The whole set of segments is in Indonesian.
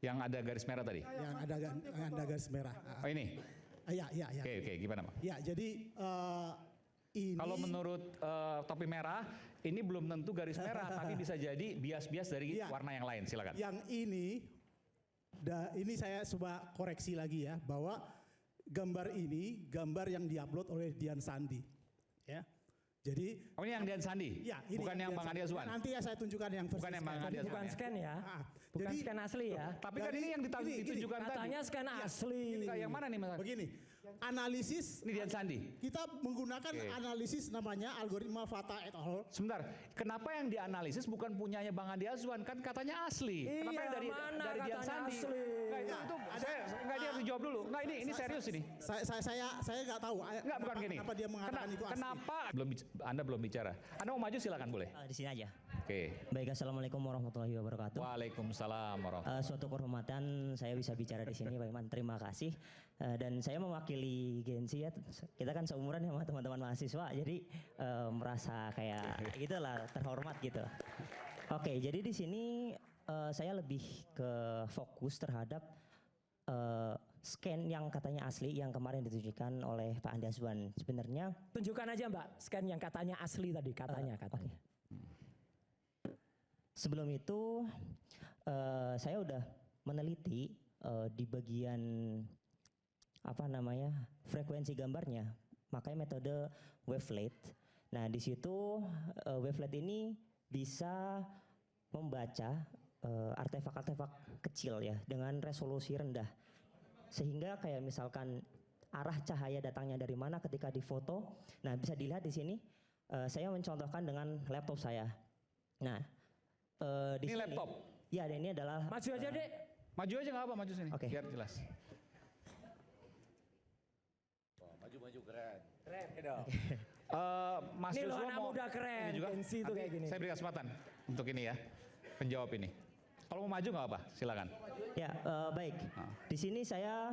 Yang ada garis merah tadi? Yang ada garis merah. Oh ini? Iya. Oke, gimana Pak? Ya, jadi ini... Kalau menurut topi merah, ini belum tentu garis merah, tapi bisa jadi bias-bias dari warna yang lain, silakan. Yang ini saya coba koreksi lagi ya, bahwa gambar ini gambar yang diupload oleh Dian Sandi. Ya. Jadi, ini yang Dian Sandi? Ya, ini bukan yang Bang Andi Azwan? Nanti ya saya tunjukkan yang versi bukan yang Bang Andi Azwan. Bukan scan ya? Bukan jadi, scan asli ya? Tapi kan ini yang ditunjukkan tadi. Katanya scan asli. Yang mana nih Mas? Begini, analisis. Ini Dian Sandi? Kita menggunakan analisis namanya algoritma Fata et al. Sebentar, kenapa yang dianalisis bukan punyanya Bang Andi Azwan? Kan katanya asli. Iya, kenapa yang dari Dian Sandi? Asli? Nggak, dia harus dijawab dulu. Nggak, ini serius ini. Saya nggak tahu. Nggak, bukan gini. Kenapa dia mengatakan itu asli? Kenapa? Anda belum bicara. Anda mau maju silakan boleh. Di sini aja. Oke. Baik, assalamualaikum warahmatullahi wabarakatuh. Waalaikumsalam warahmatullahi. Suatu kehormatan saya bisa bicara di sini, Pak Iman. Terima kasih. Dan saya mewakili Gensi ya. Kita kan seumuran ya sama teman-teman mahasiswa, jadi merasa kayak gitulah, terhormat gitu. Oke, jadi di sini saya lebih ke fokus terhadap scan yang katanya asli yang kemarin ditunjukkan oleh Pak Andi Azwan. Sebenarnya tunjukkan aja Mbak scan yang katanya asli tadi, katanya. Okay. Sebelum itu saya udah meneliti di bagian apa namanya frekuensi gambarnya, makanya metode wavelet. Nah di situ wavelet ini bisa membaca artefak-artefak kecil ya dengan resolusi rendah, sehingga kayak misalkan arah cahaya datangnya dari mana ketika difoto. Nah bisa dilihat di sini saya mencontohkan dengan laptop saya. Nah di ini sini, laptop? Ya, ini adalah. Maju aja dek. Maju aja nggak apa, maju sini. Oke. Biar jelas. Maju keren. Keren dong. Mas ini loh Joshua anak mau muda keren. ini juga. Gensi itu kayak gini. Saya beri kesempatan untuk ini ya, penjawab ini. Kalau mau maju nggak apa, silakan. Ya, baik. Di sini saya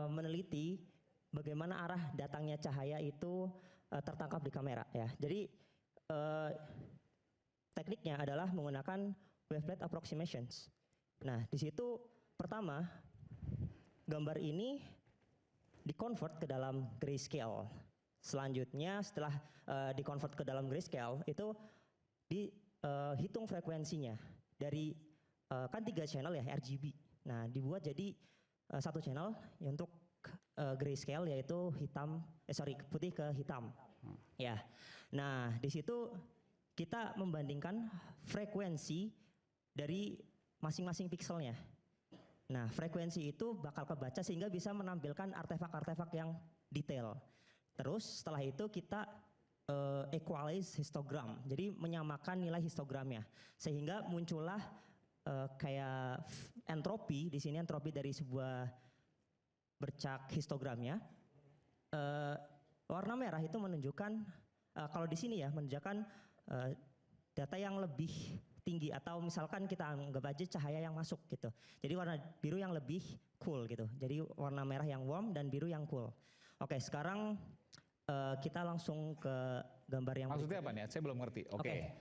meneliti bagaimana arah datangnya cahaya itu tertangkap di kamera ya. Jadi tekniknya adalah menggunakan wavelet approximations. Nah, di situ pertama gambar ini di-convert ke dalam grayscale. Selanjutnya setelah di-convert ke dalam grayscale itu dihitung frekuensinya dari kan 3 channel ya RGB. Nah, dibuat jadi satu channel ya untuk grayscale, yaitu putih ke hitam. Ya. Nah, di situ kita membandingkan frekuensi dari masing-masing pixelnya. Nah, frekuensi itu bakal kebaca sehingga bisa menampilkan artefak-artefak yang detail. Terus setelah itu kita equalize histogram. Jadi menyamakan nilai histogramnya sehingga muncullah kayak entropi. Di sini entropi dari sebuah bercak histogramnya. Warna merah itu menunjukkan kalau di sini ya menunjukkan data yang lebih tinggi, atau misalkan kita anggap aja cahaya yang masuk gitu. Jadi warna biru yang lebih cool gitu. Jadi warna merah yang warm dan biru yang cool. Oke, sekarang kita langsung ke gambar yang maksudnya apa nih? Saya belum ngerti. Oke.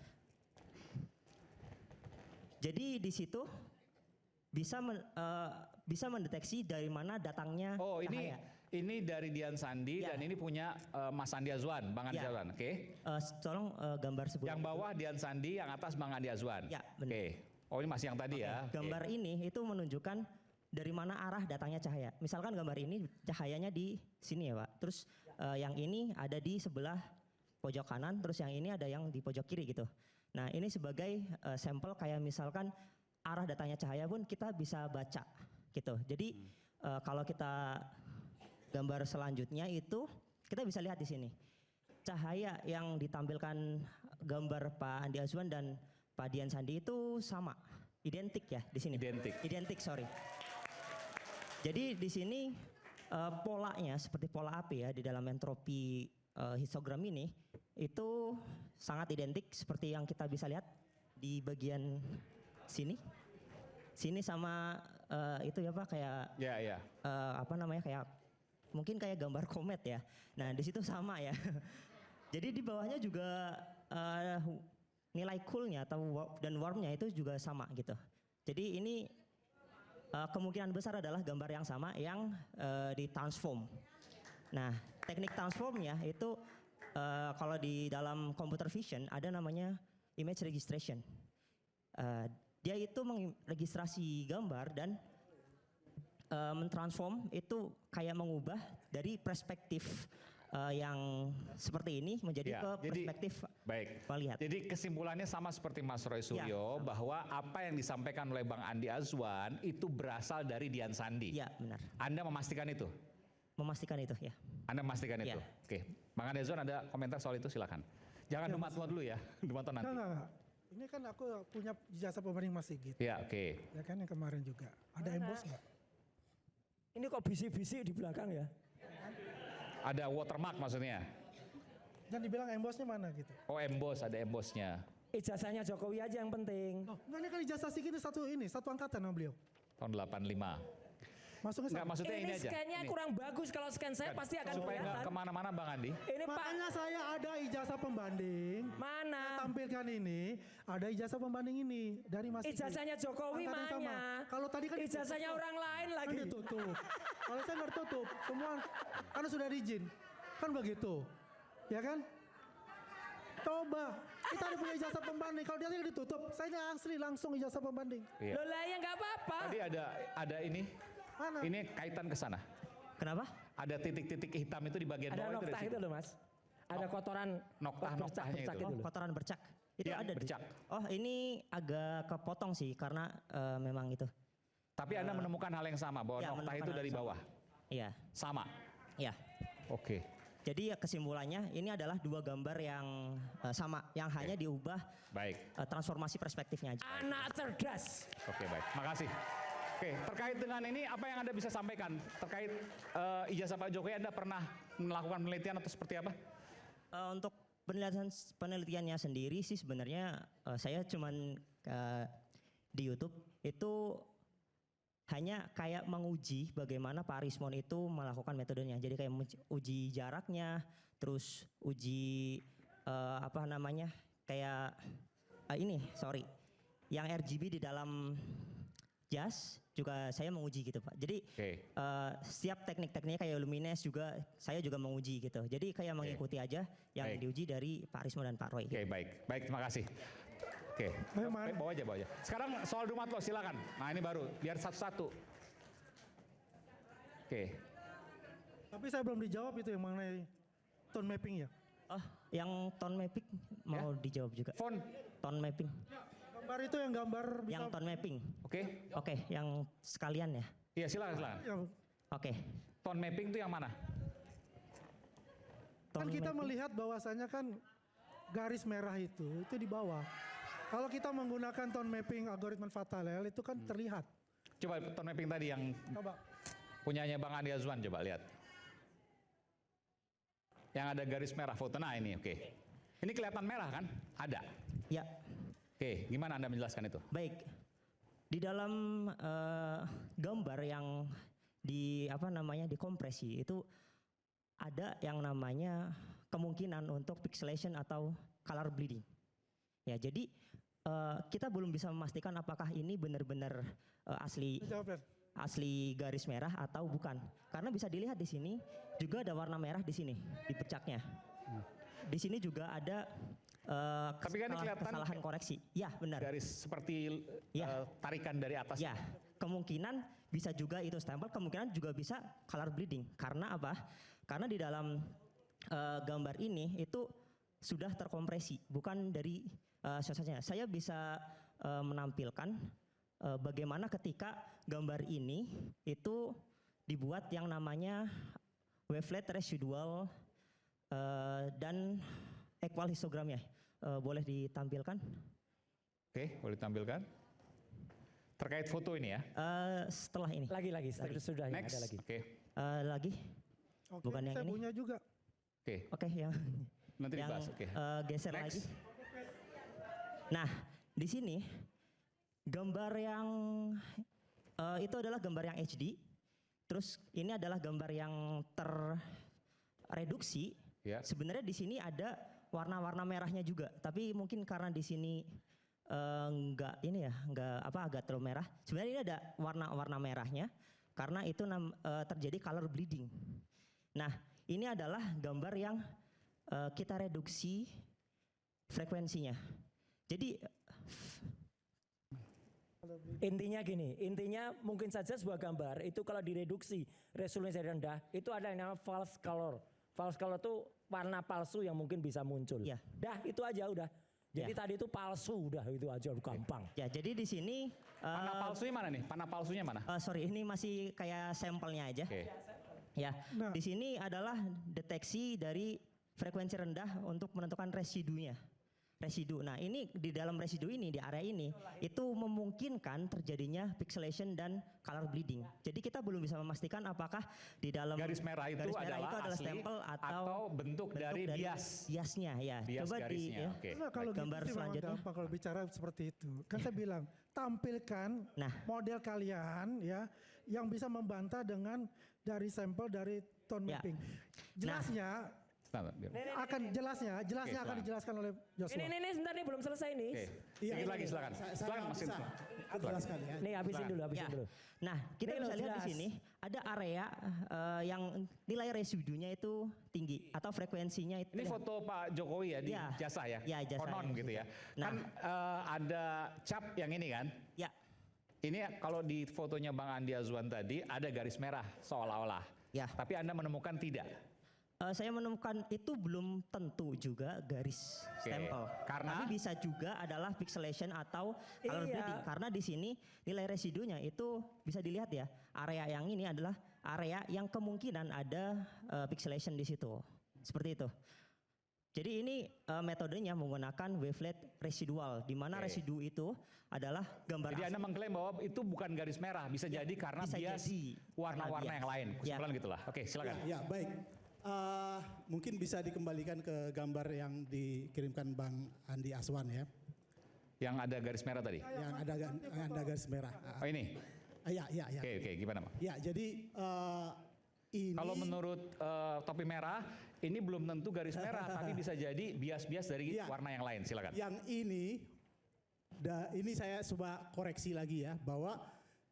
Jadi di situ bisa mendeteksi dari mana datangnya cahaya. Ini dari Dian Sandi dan ini punya Mas Andi Azwan, Bang Andi Azwan. Oke. Tolong gambar sebelumnya. Yang bawah Dian Sandi, yang atas Bang Andi Azwan. Ya, benar. Oke. Oh, ini masih yang tadi ya. Gambar ini itu menunjukkan dari mana arah datangnya cahaya. Misalkan gambar ini cahayanya di sini ya, Pak. Terus yang ini ada di sebelah pojok kanan, terus yang ini ada yang di pojok kiri gitu. Nah, ini sebagai sampel kayak misalkan arah datangnya cahaya pun kita bisa baca gitu. Jadi kalau kita gambar selanjutnya itu kita bisa lihat di sini. Cahaya yang ditampilkan gambar Pak Andi Azwan dan Pak Dian Sandi itu sama, identik ya di sini. Identik, sorry. Jadi di sini polanya seperti pola api ya di dalam entropi histogram ini itu sangat identik seperti yang kita bisa lihat di bagian sini. Sini sama itu ya Pak, kayak apa namanya, kayak mungkin kayak gambar komet ya. Nah di situ sama ya. Jadi di bawahnya juga nilai coolnya atau dan warmnya itu juga sama gitu. Jadi ini kemungkinan besar adalah gambar yang sama yang ditransform. Nah, teknik transformnya itu kalau di dalam computer vision ada namanya image registration. Dia itu meregistrasi gambar dan mentransform itu kayak mengubah dari perspektif yang seperti ini menjadi ke perspektif melihat. Jadi kesimpulannya sama seperti Mas Roy Suryo bahwa apa yang disampaikan oleh Bang Andi Azwan itu berasal dari Dian Sandi. Iya, benar. Anda memastikan itu? Memastikan itu, ya. Anda memastikan itu? Ya. Oke. Bang Andi Azwan ada komentar soal itu, silakan. Jangan Dumatlo dulu ya, Dumatlo nanti. Enggak. Ini kan aku punya jasa pembanding Mas Sigit. Ya, oke. Ya kan yang kemarin juga. Ada emboss nggak? Ini kok bisik-bisik di belakang ya? Ada watermark maksudnya? Dan dibilang embossnya mana gitu. Oh, emboss, ada embossnya. Ijazahnya Jokowi aja yang penting. Oh, enggak, ini kan ijazah Sigit satu angkatan sama beliau. Tahun 85. Masuknya Enggak, sama. maksudnya ini aja. Scan-nya Ini. kurang bagus, kalau scan saya pasti akan Supaya nggak kelihatan. kemana-mana Bang Andi. Ini Pak, Makanya saya ada ijazah pembanding. mana? Tampilkan ini, ada ijazah pembanding ini dari Mas Sigit. Ijazahnya Jokowi Angkatan yang sama. mana? Kalau tadi kan Ijazahnya orang lain kan lagi. ditutup. Kalau saya nggak ditutup, semua karena sudah diizin. Kan begitu. Ya kan? Coba, kita ada punya ijazah pembanding. Kalau dia nggak ditutup, saya asli langsung ijazah pembanding. Iya. Loh lah ya nggak apa-apa. Tadi ada ini. Mana? Ini kaitan ke sana. Kenapa? Ada titik-titik hitam itu di bagian Ada bawah noktah dari itu situ. loh Mas. Ada kotoran Noktah-noktahnya bercak-bercak itu. itu loh. Kotoran bercak. Itu Iya, ada. bercak. Oh, ini agak kepotong sih karena memang itu. Tapi Anda menemukan hal yang sama bahwa Ya, noktah menemukan itu hal dari yang sama. bawah. Iya, Sama. iya. Oke. Jadi ya kesimpulannya ini adalah dua gambar yang sama, yang hanya diubah Baik. transformasi perspektifnya aja. Anak cerdas. Oke, baik. Makasih. Oke, terkait dengan ini apa yang Anda bisa sampaikan terkait ijazah Pak Jokowi? Anda pernah melakukan penelitian atau seperti apa? Untuk penelitiannya sendiri sih sebenarnya saya cuman di YouTube itu hanya kayak menguji bagaimana Pak Rismon itu melakukan metodenya. Jadi kayak uji jaraknya, terus uji apa namanya kayak yang RGB di dalam jas juga saya menguji gitu Pak. Jadi setiap teknik-tekniknya kayak Lumines juga saya juga menguji gitu. Jadi kayak mengikuti aja yang Baik. diuji dari Pak Rismon dan Pak Roy. Oke, baik. Baik, terima kasih. Oke, bawa aja. Sekarang soal Dumatlo, silakan. Nah ini baru, biar satu-satu. Oke, Tapi saya belum dijawab itu yang mengenai tone mapping ya. Oh, yang tone mapping mau dijawab juga. font. Tone mapping. Gambar itu yang gambar bisa. Yang tone mapping. Oke, Oke, yang sekalian ya. iya silakan. Ya, Oke. Tone mapping itu yang mana? kan Tone kita mapping. melihat bahwasanya kan garis merah itu di bawah. Kalau kita menggunakan tone mapping algoritma Fatalel itu kan terlihat. Coba tone mapping tadi yang Coba. punyanya Bang Andi Azwan, coba lihat. Yang ada garis merah foto, nah ini oke. Ini kelihatan merah kan? Ada. Ya, Oke, gimana Anda menjelaskan itu? baik. Di dalam gambar yang dikompresi itu ada yang namanya kemungkinan untuk pixelation atau color bleeding. Ya, jadi kita belum bisa memastikan apakah ini benar-benar Jawab, Ren. asli garis merah atau bukan. Karena bisa dilihat di sini juga ada warna merah di sini di bercaknya. Di sini juga ada Tapi kan ini kelihatan kesalahan koreksi. Ya, benar. garis seperti Ya. tarikan dari atas. Ya, kemungkinan bisa juga itu stempel, kemungkinan juga bisa color bleeding. Karena apa? Karena di dalam gambar ini itu sudah terkompresi, bukan dari sosanya. Saya bisa menampilkan bagaimana ketika gambar ini itu dibuat yang namanya wavelet residual dan equal histogram ya. Boleh ditampilkan? Oke, boleh ditampilkan. Terkait foto ini ya. Setelah ini. Lagi sudah ya, Next. ada lagi. Oke. Lagi? Oke, Bukan yang saya ini. punya juga. Oke. Oke, yang Nanti yang dibahas. Oke. geser Next. lagi. Nah, di sini gambar yang itu adalah gambar yang HD. Terus ini adalah gambar yang terreduksi. Ya. Sebenarnya di sini ada warna-warna merahnya juga, tapi mungkin karena di sini enggak ini ya, enggak apa agak terlalu merah. Sebenarnya ini ada warna-warna merahnya karena itu terjadi color bleeding. Nah, ini adalah gambar yang kita reduksi frekuensinya. Jadi Intinya gini, intinya mungkin saja sebuah gambar itu kalau direduksi resolusi rendah itu ada yang namanya false color. False color itu warna palsu yang mungkin bisa muncul. Ya. Dah itu aja udah. Jadi Ya. tadi itu palsu udah itu aja gampang. ya jadi di sini Panah palsunya mana nih? Panah palsunya mana? sorry ini masih kayak sampelnya aja. Oke. Ya, Nah. di sini adalah deteksi dari frekuensi rendah untuk menentukan residunya. Residu. Nah, ini di dalam residu ini di area ini itu memungkinkan terjadinya pixelation dan color bleeding. Jadi kita belum bisa memastikan apakah di dalam Garis merah itu adalah asli stempel atau bentuk dari bias. biasnya ya. Bias Coba di garisnya. ya. Oke. Nah, kalau Gambar gitu sih memang selanjutnya. gampang kalau bicara seperti itu. Kan saya bilang, tampilkan Nah. model kalian ya yang bisa membantah dengan dari sampel dari tone Ya. mapping. Nah. Jelasnya Sebentar, biar- akan jelasnya Oke, akan silakan. dijelaskan oleh Joshua. Ini sebentar nih belum selesai nih. Oke. Iya, Sedikit iya, lagi iya. silakan. Saya Silakan Mas bisa Indra. jelaskan ya. Nih habisin Silakan. dulu, habisin Ya. dulu. Nah, kita Ini bisa loh, lihat di jelas. sini ada area yang nilai residunya itu tinggi atau frekuensinya itu. Ini foto Pak Jokowi ya di Iya. jasa ya? Iya, jasa Konon yang gitu ya. situ. Kan ada cap yang ini kan? Ya, Ini kalau di fotonya Bang Andi Azwan tadi ada garis merah seolah-olah. Ya. Tapi Anda menemukan tidak. saya menemukan itu belum tentu juga garis Oke, stempel. karena? Tapi bisa juga adalah pixelation atau color Iya. bleeding. Karena di sini nilai residunya itu bisa dilihat ya. Area yang ini adalah area yang kemungkinan ada pixelation di situ. Seperti itu. Jadi ini metodenya menggunakan wavelet residual, di mana Oke. residu itu adalah gambar Jadi asli. Anda mengklaim bahwa itu bukan garis merah, bisa jadi karena bisa bias jadi warna-warna karena yang lain. bias. Kesimpulan gitulah. Oke, silakan. Ya, baik. Mungkin bisa dikembalikan ke gambar yang dikirimkan Bang Andi Aswan ya. Yang ada garis merah tadi. Yang ada garis merah. Oh ini. Ya. Oke, gimana Bang? Ya, jadi ini Kalau menurut topi merah, ini belum tentu garis merah, tapi bisa jadi bias-bias dari Iya. warna yang lain. Silakan. yang ini saya coba koreksi lagi ya, bahwa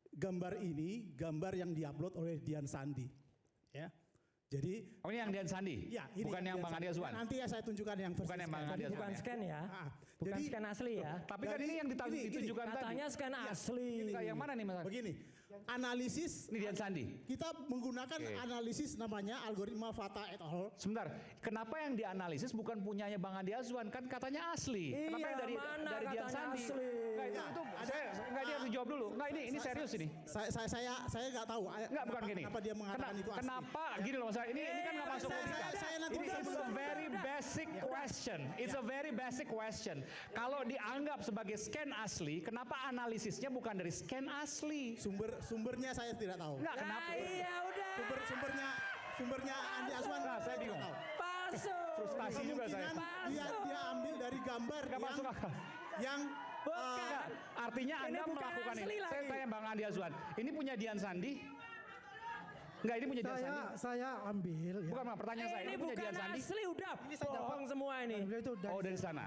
gambar ini gambar yang diupload oleh Dian Sandi. Ya. Jadi Oh ini yang Dian Sandi? ya, ini Bukan yang Dian Bang Sandi. Andi Azwan? Nanti ya saya tunjukkan yang versi Bukan yang Bang scan. Andi Azwan. Bukan ya? scan ya. Bukan Jadi- scan asli ya. Tapi kan Jadi, ini yang gini, ditunjukkan tadi. Katanya scan asli. Yang mana nih Mas? Begini, analisis Ini Dian Sandi. kita menggunakan Oke. analisis namanya algoritma Fata et al. Sebentar, kenapa yang dianalisis bukan punyanya Bang Andi Azwan? Kan katanya asli. Kenapa Iya, yang dari mana Dian katanya Sandi? asli? Enggak, itu enggak dia harus jawab dulu. Enggak, ini serius ini. Saya nggak tahu. Enggak, bukan gini. Kenapa dia mengatakan itu asli? Kenapa gini loh, Mas? Ini kan nggak masuk logika. saya nanti Ini bisa is a menjawab. very basic question. It's a very basic question. Kalau dianggap sebagai scan asli, kenapa analisisnya bukan dari scan asli? Sumbernya saya tidak tahu. Enggak, kenapa? Iya udah. Sumbernya Andi Aswan. Nah, saya bingung. tidak tahu. Palsu. Frustasi juga saya. Kemungkinan dia ambil dari gambar Nggak masuk akal. yang Bukan. Enggak, artinya Ini Anda bukan melakukan asli ini. Saya lagi. tanya Bang Andi Azwan, ini punya Dian Sandi? Enggak, ini punya Dian Sandi. Saya ambil ya. Bukan, Bang, pertanyaan saya, Ini ini punya bukan Dian Sandi? asli udah. saya dapat. Bohong semua ini. Beliau itu Oh, dari sana.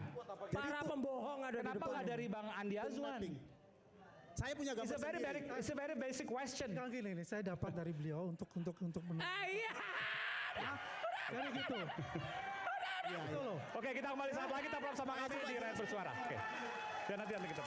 Para pembohong ada di Kenapa depan. nggak dari Bang Andi Azwan? mapping. Saya punya It's gambar a very sendiri. basic, it's a very basic question. Sekarang gini nih, saya dapat dari beliau untuk Iya. Jadi gitu. Gitu loh. Oke, kita kembali saat lagi, tetap bersama kami di Rakyat Bersuara. Oke. Dan nanti kita.